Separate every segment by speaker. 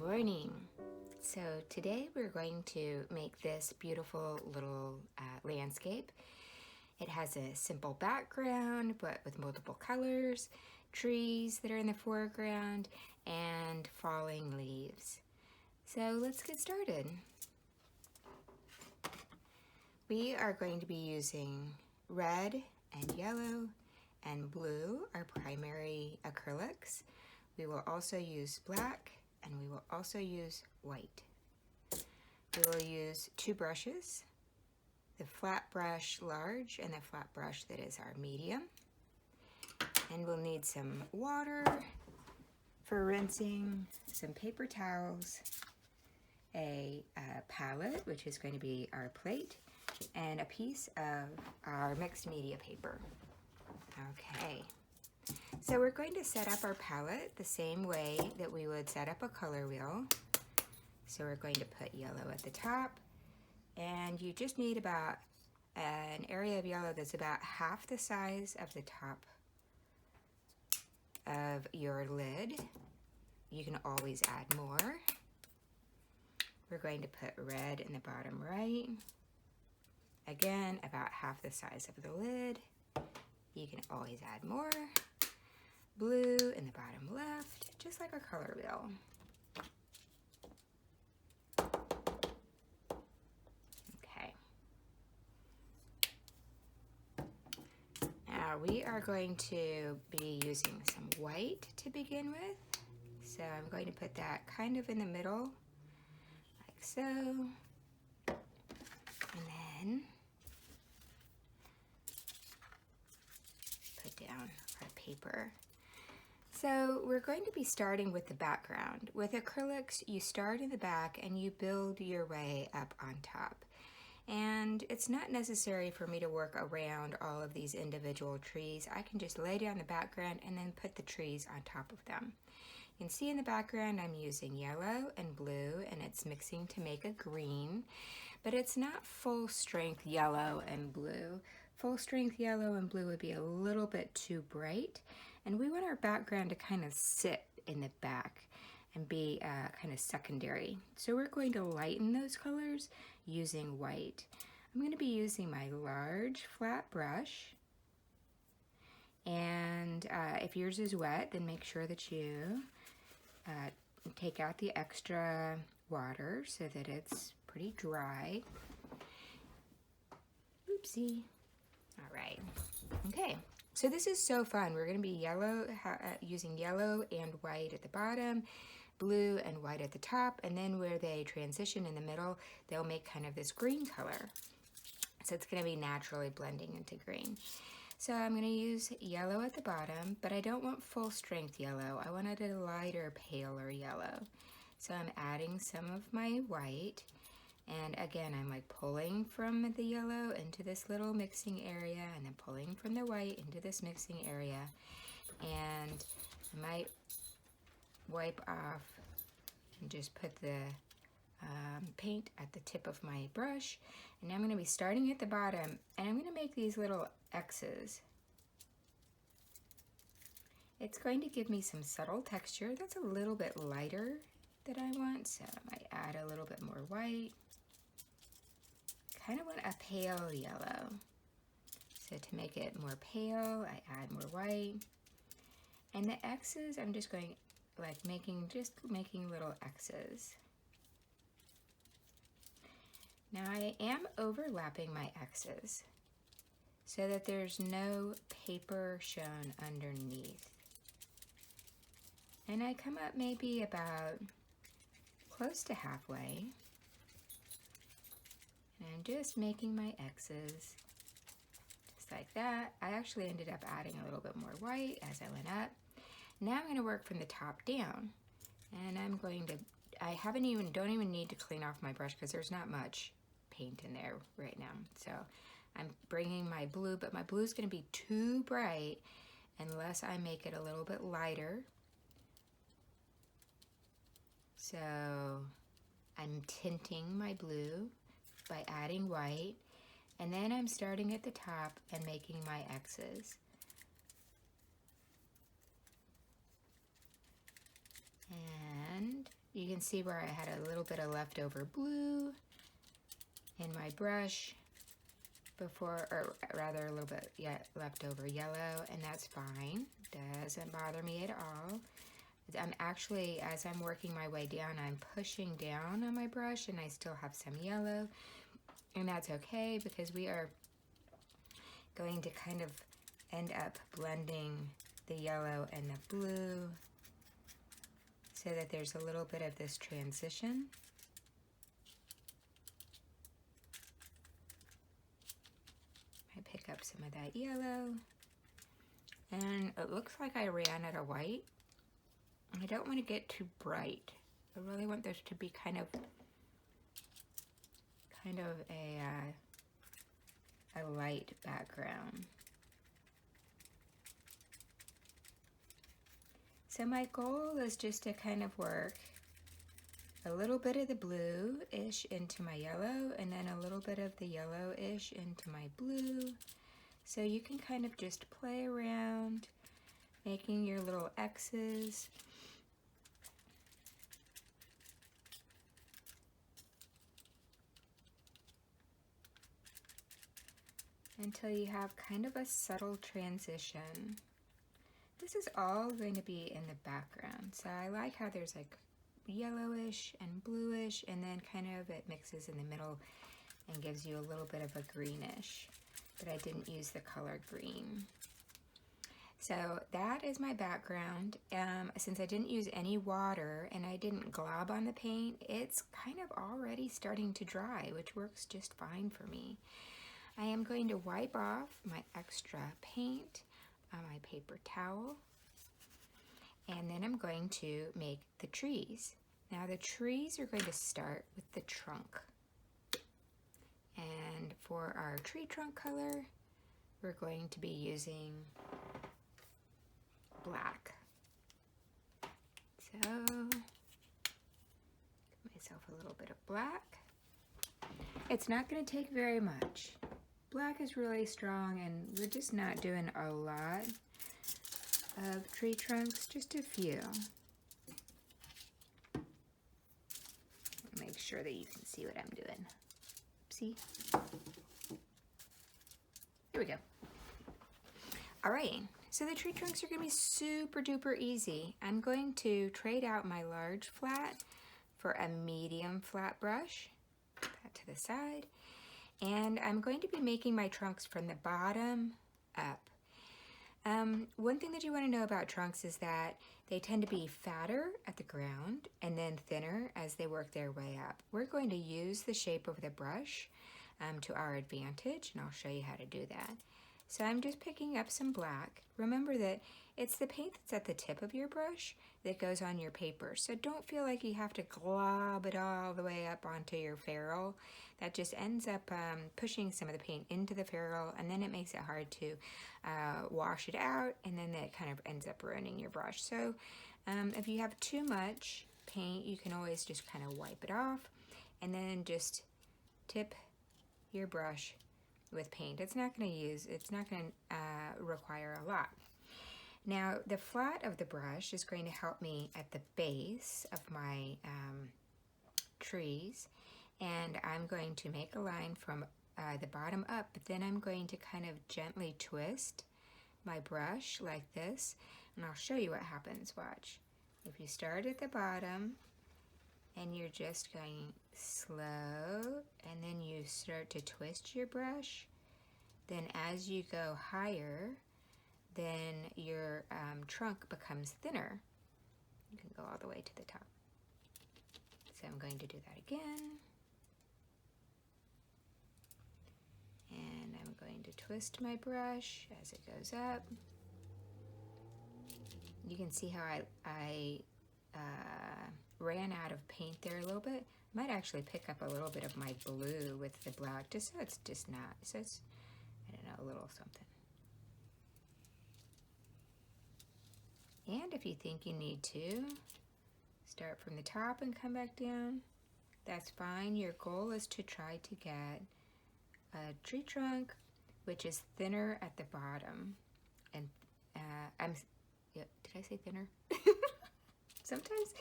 Speaker 1: morning. So today we're going to make this beautiful little landscape. It has a simple background but with multiple colors, trees that are in the foreground, and falling leaves. So let's get started. We are going to be using red and yellow and blue, our primary acrylics. We will also use black, and we will also use white. We will use two brushes, the flat brush large and the flat brush that is our medium. And we'll need some water for rinsing, some paper towels, a palette, which is going to be our plate, and a piece of our mixed media paper. Okay. So we're going to set up our palette the same way that we would set up a color wheel. So we're going to put yellow at the top, and you just need about an area of yellow that's about half the size of the top of your lid. You can always add more. We're going to put red in the bottom right. Again, about half the size of the lid. You can always add more. Blue in the bottom left, just like a color wheel. Okay. Now we are going to be using some white to begin with. So I'm going to put that kind of in the middle, like so. And then put down our paper. So we're going to be starting with the background. With acrylics, you start in the back and you build your way up on top. And it's not necessary for me to work around all of these individual trees. I can just lay down the background and then put the trees on top of them. You can see in the background I'm using yellow and blue, and it's mixing to make a green, but it's not full strength yellow and blue. Full strength yellow and blue would be a little bit too bright. And we want our background to kind of sit in the back and be kind of secondary. So we're going to lighten those colors using white. I'm going to be using my large flat brush. And if yours is wet, then make sure that you take out the extra water so that it's pretty dry. Oopsie. All right. Okay. So this is so fun. We're going to be using yellow and white at the bottom, blue and white at the top, and then where they transition in the middle, they'll make kind of this green color. So it's going to be naturally blending into green. So I'm going to use yellow at the bottom, but I don't want full strength yellow. I wanted a lighter, paler yellow. So I'm adding some of my white. And again, I'm like pulling from the yellow into this little mixing area, and then pulling from the white into this mixing area. And I might wipe off and just put the paint at the tip of my brush. And now I'm going to be starting at the bottom, and I'm going to make these little X's. It's going to give me some subtle texture that's a little bit lighter that I want, so I might add a little bit more white. Kind of want a pale yellow. So to make it more pale, I add more white. And the X's, I'm just going like making little X's. Now I am overlapping my X's so that there's no paper shown underneath. And I come up maybe about close to halfway. And I'm just making my X's, just like that. I actually ended up adding a little bit more white as I went up. Now I'm going to work from the top down. And I'm going to, don't even need to clean off my brush because there's not much paint in there right now. So I'm bringing my blue, but my blue is going to be too bright unless I make it a little bit lighter. So I'm tinting my blue by adding white, and then I'm starting at the top and making my X's. And You can see where I had a little bit of leftover blue in my brush before, or rather a little bit leftover yellow, and that's fine. Doesn't bother me at all. I'm actually, as I'm working my way down, I'm pushing down on my brush and I still have some yellow, and that's okay because we are going to kind of end up blending the yellow and the blue so that there's a little bit of this transition. I pick up some of that yellow, and it looks like I ran out of white. I don't want to get too bright. I really want this to be kind of a light background. So my goal is just to kind of work a little bit of the blue-ish into my yellow, and then a little bit of the yellow-ish into my blue. So you can kind of just play around, making your little X's. Until you have kind of a subtle transition. This is all going to be in the background. So I like how there's like yellowish and bluish, and then kind of it mixes in the middle and gives you a little bit of a greenish, but I didn't use the color green. So that is my background. Since I didn't use any water and I didn't glob on the paint, it's kind of already starting to dry, which works just fine for me. I am going to wipe off my extra paint on my paper towel, and then I'm going to make the trees. Now the trees are going to start with the trunk. And for our tree trunk color, we're going to be using black. So, give myself a little bit of black. It's not going to take very much. Black is really strong, and we're just not doing a lot of tree trunks, just a few. Make sure that you can see what I'm doing. See? Here we go. All right, so the tree trunks are going to be super duper easy. I'm going to trade out my large flat for a medium flat brush. Put that to the side. And I'm going to be making my trunks from the bottom up. One thing that you want to know about trunks is that they tend to be fatter at the ground and then thinner as they work their way up. We're going to use the shape of the brush to our advantage, and I'll show you how to do that. So I'm just picking up some black. Remember that it's the paint that's at the tip of your brush that goes on your paper. So don't feel like you have to glob it all the way up onto your ferrule. That just ends up pushing some of the paint into the ferrule, and then it makes it hard to wash it out, and then that kind of ends up ruining your brush. So if you have too much paint, you can always just kind of wipe it off, and then just tip your brush with paint. It's not going to require a lot. Now the flat of the brush is going to help me at the base of my trees, and I'm going to make a line from the bottom up, but then I'm going to kind of gently twist my brush like this, and I'll show you what happens. Watch. If you start at the bottom and you're just going slow, and then you start to twist your brush, then as you go higher, then your trunk becomes thinner. You can go all the way to the top. So I'm going to do that again. And I'm going to twist my brush as it goes up. You can see how I ran out of paint there a little bit. I might actually pick up a little bit of my blue with the black, just so it's just not, so it's, I don't know, a little something. And if you think you need to, start from the top and come back down. That's fine. Your goal is to try to get a tree trunk which is thinner at the bottom. And did I say thinner? Sometimes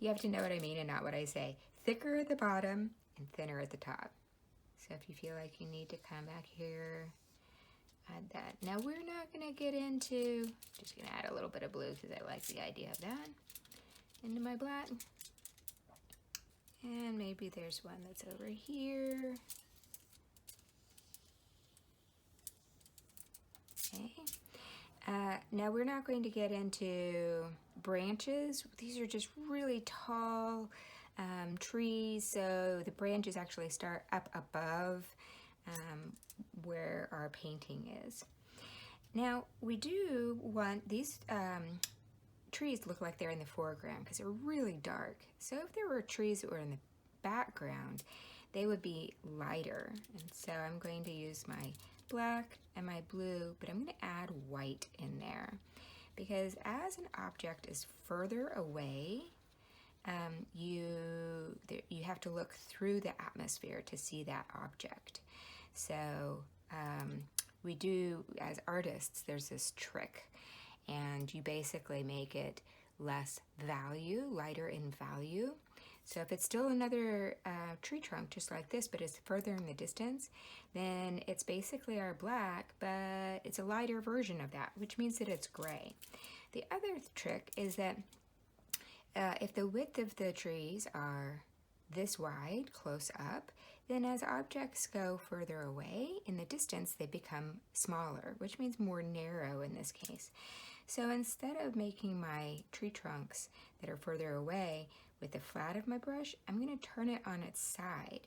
Speaker 1: You have to know what I mean and not what I say. Thicker at the bottom and thinner at the top. So if you feel like you need to come back here, add that. Now we're not gonna get into, just gonna add a little bit of blue because I like the idea of that into my black. And maybe there's one that's over here. Okay. Now we're not going to get into branches. These are just really tall trees, so the branches actually start up above where our painting is. Now we do want these trees to look like they're in the foreground because they're really dark. So if there were trees that were in the background, they would be lighter. And so I'm going to use my black and my blue, but I'm going to add white in there because as an object is further away, you have to look through the atmosphere to see that object. So we do, as artists, there's this trick, and you basically make it less value, lighter in value. So if it's still another tree trunk just like this, but it's further in the distance, then it's basically our black, but it's a lighter version of that, which means that it's gray. The other trick is that if the width of the trees are this wide, close up, then as objects go further away in the distance, they become smaller, which means more narrow in this case. So instead of making my tree trunks that are further away with the flat of my brush, I'm going to turn it on its side.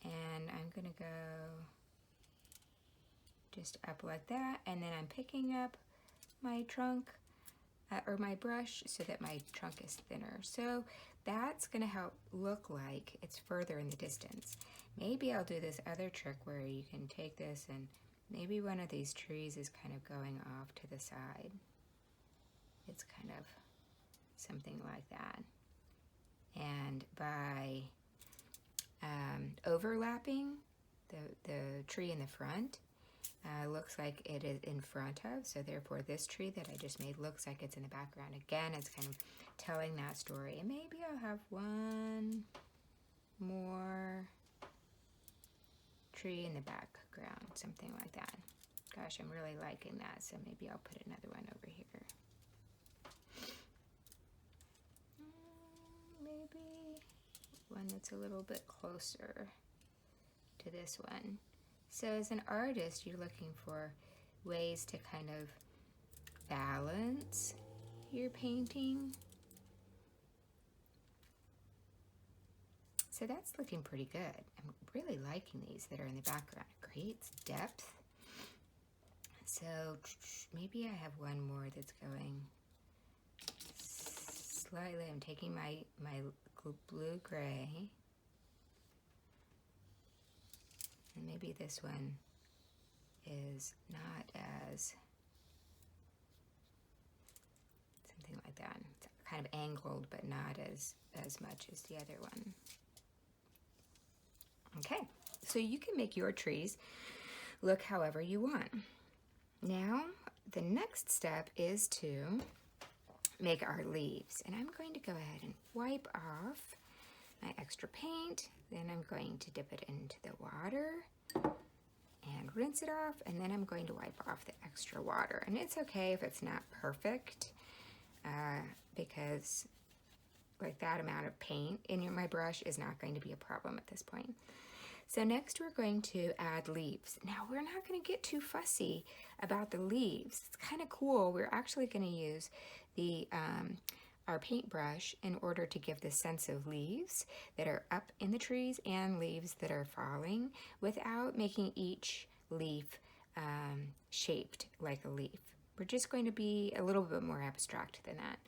Speaker 1: And I'm going to go just up like that, and then I'm picking up my trunk or my brush so that my trunk is thinner. So that's going to help look like it's further in the distance. Maybe I'll do this other trick where you can take this and maybe one of these trees is kind of going off to the side. It's kind of something like that. And by overlapping the tree in the front, looks like it is in front of, so therefore this tree that I just made looks like it's in the background. Again, it's kind of telling that story. And maybe I'll have one more tree in the background, something like that. Gosh, I'm really liking that, so maybe I'll put another one over here. Maybe one that's a little bit closer to this one. So as an artist, you're looking for ways to kind of balance your painting. So that's looking pretty good. I'm really liking these that are in the background. It creates depth. So maybe I have one more that's going slightly. I'm taking my blue-gray. And maybe this one is not as, something like that. It's kind of angled, but not as much as the other one. Okay, so you can make your trees look however you want. Now, the next step is to make our leaves. And I'm going to go ahead and wipe off my extra paint. Then I'm going to dip it into the water and rinse it off, and then I'm going to wipe off the extra water. And it's okay if it's not perfect because like that amount of paint in my brush is not going to be a problem at this point. So next we're going to add leaves. Now we're not going to get too fussy about the leaves. It's kind of cool. We're actually going to use the our paintbrush in order to give the sense of leaves that are up in the trees and leaves that are falling without making each leaf shaped like a leaf. We're just going to be a little bit more abstract than that.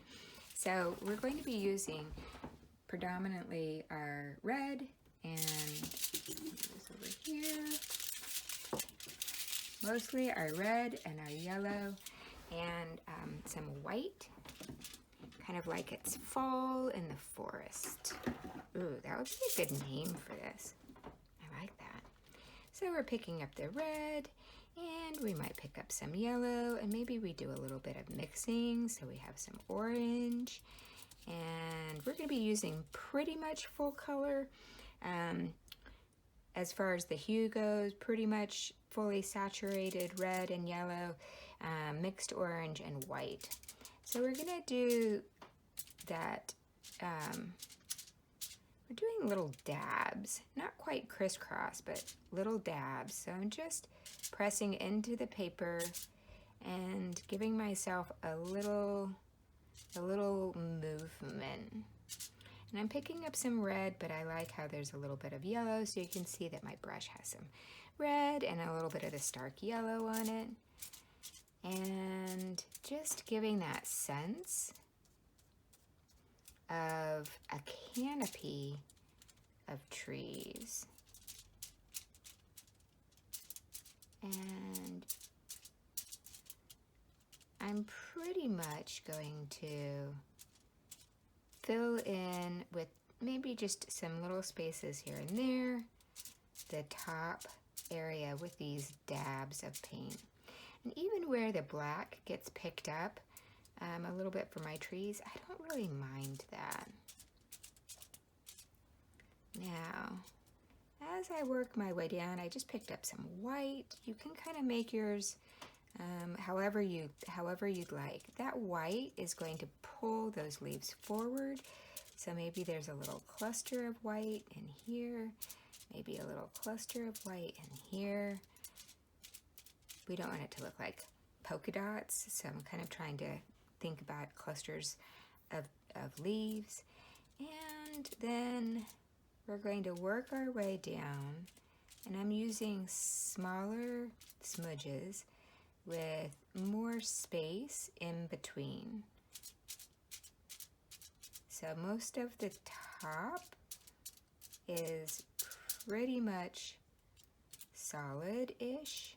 Speaker 1: So we're going to be using predominantly our red and this over here, mostly our red and our yellow and some white, kind of like it's fall in the forest. Ooh, that would be a good name for this. I like that. So we're picking up the red, and we might pick up some yellow, and maybe we do a little bit of mixing, so we have some orange And we're going to be using pretty much full color. As far as the hue goes, pretty much fully saturated red and yellow, mixed orange and white. So we're going to do that. We're doing little dabs, not quite crisscross, but little dabs. So I'm just pressing into the paper and giving myself a little movement. And I'm picking up some red, but I like how there's a little bit of yellow, so you can see that my brush has some red and a little bit of the stark yellow on it. And just giving that sense of a canopy of trees. And I'm pretty much going to fill in with maybe just some little spaces here and there, the top area with these dabs of paint. And even where the black gets picked up a little bit for my trees, I don't really mind that. Now, as I work my way down, I just picked up some white. You can kind of make yours however you'd like. That white is going to pull those leaves forward. So maybe there's a little cluster of white in here, maybe a little cluster of white in here. We don't want it to look like polka dots, so I'm kind of trying to think about clusters of leaves. And then we're going to work our way down, and I'm using smaller smudges with more space in between. So most of the top is pretty much solid-ish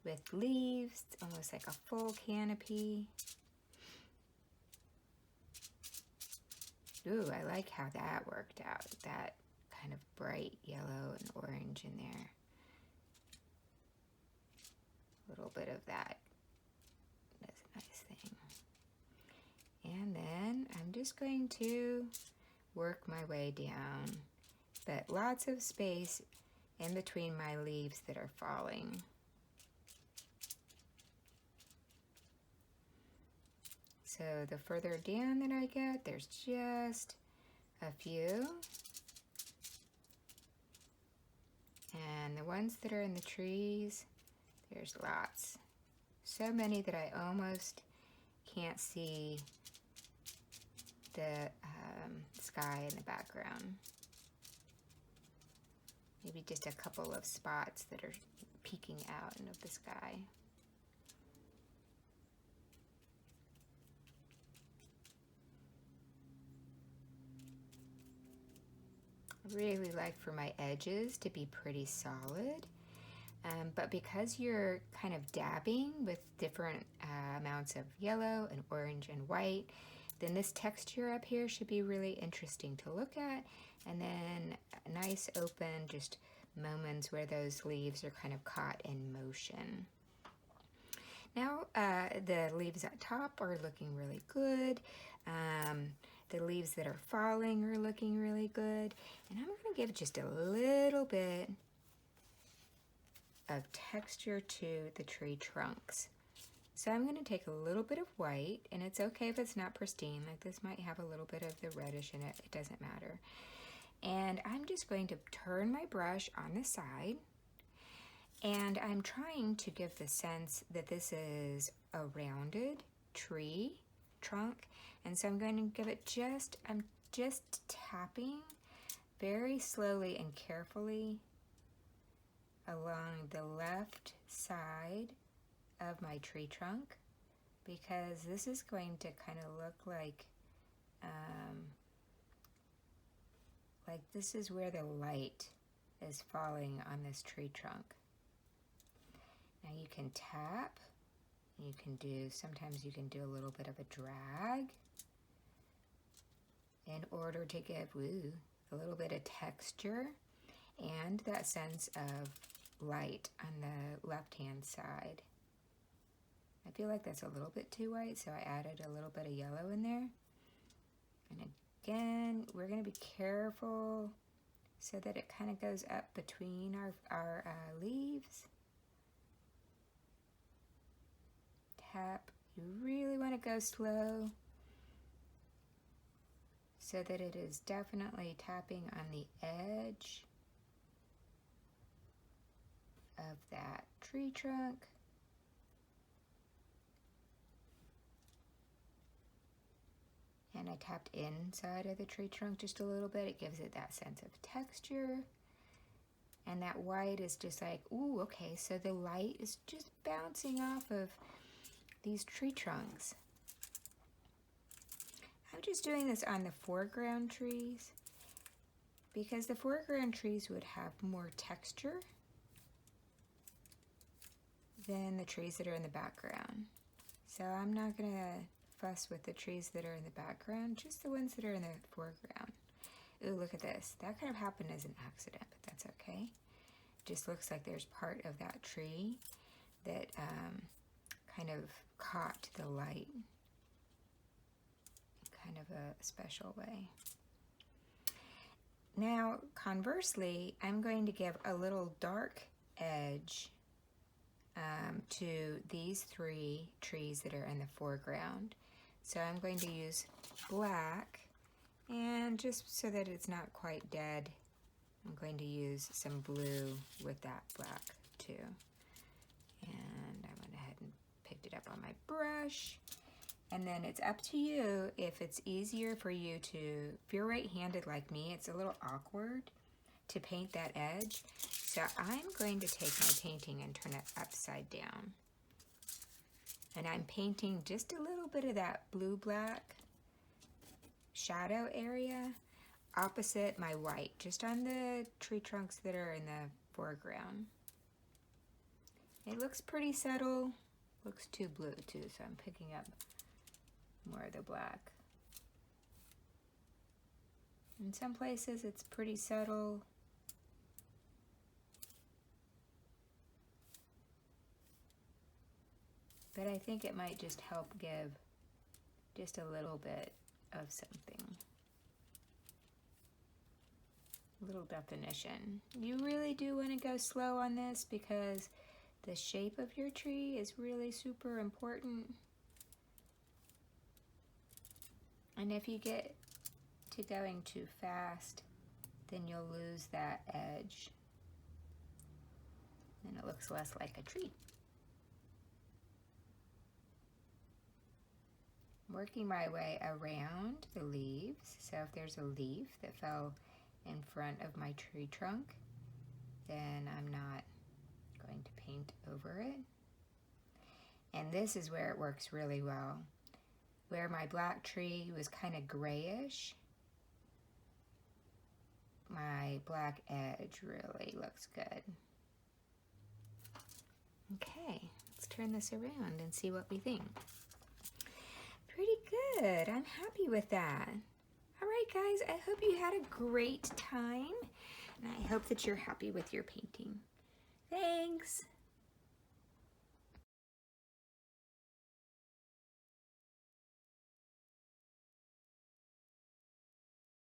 Speaker 1: with leaves, almost like a full canopy. Ooh, I like how that worked out, that kind of bright yellow and orange in there. A little bit of that. That's a nice thing. And then I'm just going to work my way down, but lots of space in between my leaves that are falling. So the further down that I get, there's just a few. And the ones that are in the trees, there's lots. So many that I almost can't see the sky in the background. Maybe just a couple of spots that are peeking out of the sky. I really like for my edges to be pretty solid, but because you're kind of dabbing with different amounts of yellow and orange and white, then this texture up here should be really interesting to look at, and then nice open just moments where those leaves are kind of caught in motion. Now the leaves at top are looking really good. The leaves that are falling are looking really good. And I'm going to give just a little bit of texture to the tree trunks. So I'm going to take a little bit of white, and it's okay if it's not pristine. Like this might have a little bit of the reddish in it. It doesn't matter. And I'm just going to turn my brush on the side, and I'm trying to give the sense that this is a rounded tree trunk. And so I'm going to give it I'm just tapping very slowly and carefully along the left side of my tree trunk, because this is going to kind of look like this is where the light is falling on this tree trunk. Now you can tap, you can do, sometimes you can do a little bit of a drag in order to give a little bit of texture and that sense of light on the left-hand side. I feel like that's a little bit too white, so I added a little bit of yellow in there. And again, we're going to be careful so that it kind of goes up between our leaves. Tap. You really want to go slow so that it is definitely tapping on the edge of that tree trunk. And I tapped inside of the tree trunk just a little bit. It gives it that sense of texture. And that white is just like, ooh, okay, so the light is just bouncing off of these tree trunks. I'm just doing this on the foreground trees because the foreground trees would have more texture than the trees that are in the background. So I'm not gonna fuss with the trees that are in the background, just the ones that are in the foreground. Ooh, look at this. That kind of happened as an accident, but that's okay. Just looks like there's part of that tree that kind of caught the light in kind of a special way. Now, conversely, I'm going to give a little dark edge to these three trees that are in the foreground. So I'm going to use black, and just so that it's not quite dead, I'm going to use some blue with that black too. And I went ahead and picked it up on my brush. And then it's up to you if it's easier for you to, if you're right-handed like me, it's a little awkward to paint that edge. So I'm going to take my painting and turn it upside down. And I'm painting just a little bit of that blue-black shadow area opposite my white, just on the tree trunks that are in the foreground. It looks pretty subtle. Looks too blue too, so I'm picking up more of the black. In some places it's pretty subtle. But I think it might just help give just a little bit of something. A little definition. You really do want to go slow on this because the shape of your tree is really super important. And if you get to going too fast, then you'll lose that edge. And it looks less like a tree. Working my way around the leaves. So if there's a leaf that fell in front of my tree trunk, then I'm not going to paint over it. And this is where it works really well. Where my black tree was kind of grayish, my black edge really looks good. Okay, let's turn this around and see what we think. Pretty good. I'm happy with that. All right, guys, I hope you had a great time, and I hope that you're happy with your painting. Thanks.